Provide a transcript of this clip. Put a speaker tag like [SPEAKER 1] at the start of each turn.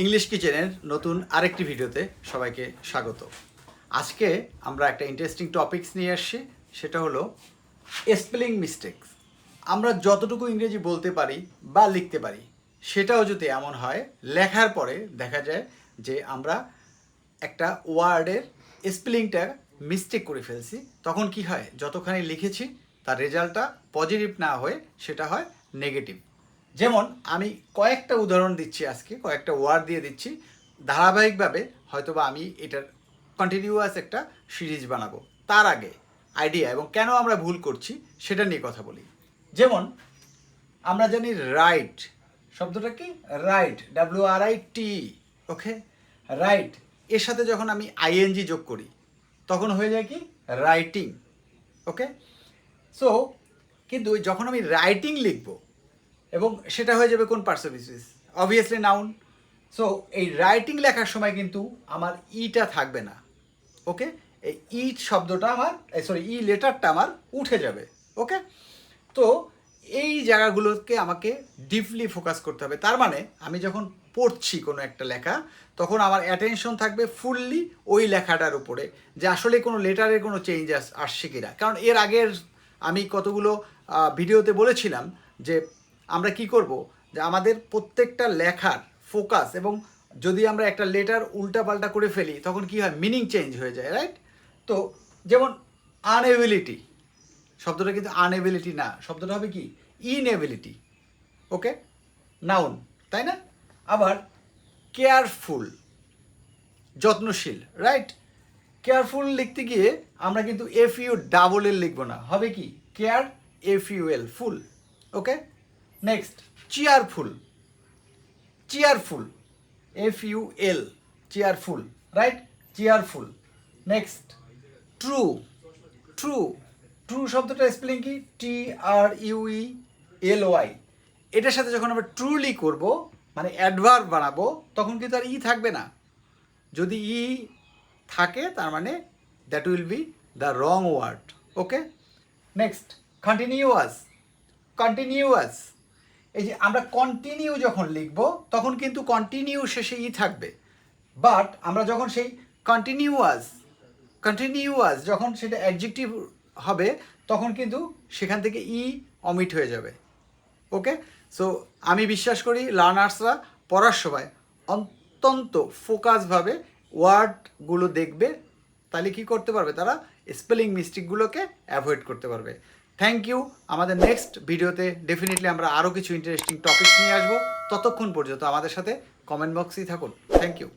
[SPEAKER 1] English কিচেনের নতুন আরেকটি ভিডিওতে সবাইকে স্বাগত। আজকে আমরা একটা ইন্টারেস্টিং টপিকস নিয়ে আসছি, সেটা হলো স্পেলিং মিস্টেকস। আমরা যতটুকু ইংরেজি বলতে পারি বা লিখতে পারি, সেটাও যদি এমন হয় লেখার পরে দেখা যায় যে আমরা একটা ওয়ার্ডের স্পেলিংটা মিস্টেক করে ফেলছি, তখন কি হয়, যতখানি লিখেছি তার রেজাল্টটা পজিটিভ না হয়ে সেটা হয় নেগেটিভ। যেমন আমি কয়েকটা উদাহরণ দিচ্ছি, আজকে কয়েকটা ওয়ার্ড দিয়ে দিচ্ছি, ধারাবাহিকভাবে হয়তোবা আমি এটার কন্টিনিউয়াস একটা সিরিজ বানাবো। তার আগে আইডিয়া এবং কেন আমরা ভুল করছি সেটা নিয়ে কথা বলি। যেমন আমরা জানি রাইট শব্দটা কি, রাইট, WRIT, ওকে, রাইট এর সাথে যখন আমি আইএনজি যোগ করি তখন হয়ে যায় কি রাইটিং, ওকে। সো কিন্তু যখন আমি রাইটিং লিখবো এবং সেটা হয়ে যাবে কোন পার্সোনিফিস, অবভিয়াসলি নাউন। সো এই রাইটিং লেখার সময় কিন্তু আমার ইটা থাকবে না, ওকে। এই ই শব্দটা আমার, ই লেটারটা আমার উঠে যাবে, ওকে। তো এই জায়গাগুলোকে আমাকে ডিপলি ফোকাস করতে হবে। তার মানে আমি যখন পড়ছি কোনো একটা লেখা, তখন আমার অ্যাটেনশন থাকবে ফুললি ওই লেখাটার উপরে, যে আসলে কোনো লেটারের কোনো চেঞ্জ আসছে কিনা। কারণ এর আগের আমি কতগুলো ভিডিওতে বলেছিলাম যে আমরা কি করব, যে আমাদের প্রত্যেকটা লেখার ফোকাস, এবং যদি আমরা একটা লেটার উল্টাপাল্টা করে ফেলি তখন কি হয়, মিনিং চেঞ্জ হয়ে যায়, রাইট। তো যেমন আনএবিলিটি শব্দটা কিন্তু আনএবিলিটি না, শব্দটা হবে কি ইনএবিলিটি, ওকে, নাউন, তাই না। আবার কেয়ারফুল, যত্নশীল, রাইট। কেয়ারফুল লিখতে গিয়ে আমরা কিন্তু FUL লিখবো না, হবে কি care, FUL, full, okay. Next cheerful, cheerful, FUL, cheerful, right, cheerful. Next true, true, true শব্দটা স্পেলিং কি TRUELY। এটার সাথে যখন আমরা ট্রুলি করব, মানে অ্যাডভার্ব বানাবো, তখন কিন্তু আর থাকবে না। যদি থাকে তার মানে that will be the wrong word, okay. Next continuous, continuous, এই যে আমরা কন্টিনিউ যখন লিখব তখন কিন্তু কন্টিনিউ শেষে থাকবে, বাট আমরা যখন সেই কন্টিনিউয়াস, কন্টিনিউয়াস যখন সেটা অ্যাডজেক্টিভ হবে তখন কিন্তু সেখান থেকে অমিট হয়ে যাবে, ওকে। সো আমি বিশ্বাস করি লার্নার্সরা পড়ার সময় অত্যন্ত ফোকাসভাবে ওয়ার্ডগুলো দেখবে, তাহলে কী করতে পারবে, তারা স্পেলিং মিস্টেকগুলোকে অ্যাভয়েড করতে পারবে। Thank you. আমাদের নেক্সট ভিডিওতে ডেফিনেটলি আমরা আরও কিছু ইন্টারেস্টিং টপিকস নিয়ে আসবো। ততক্ষণ পর্যন্ত আমাদের সাথে কমেন্ট বক্সেই থাকুন। Thank you.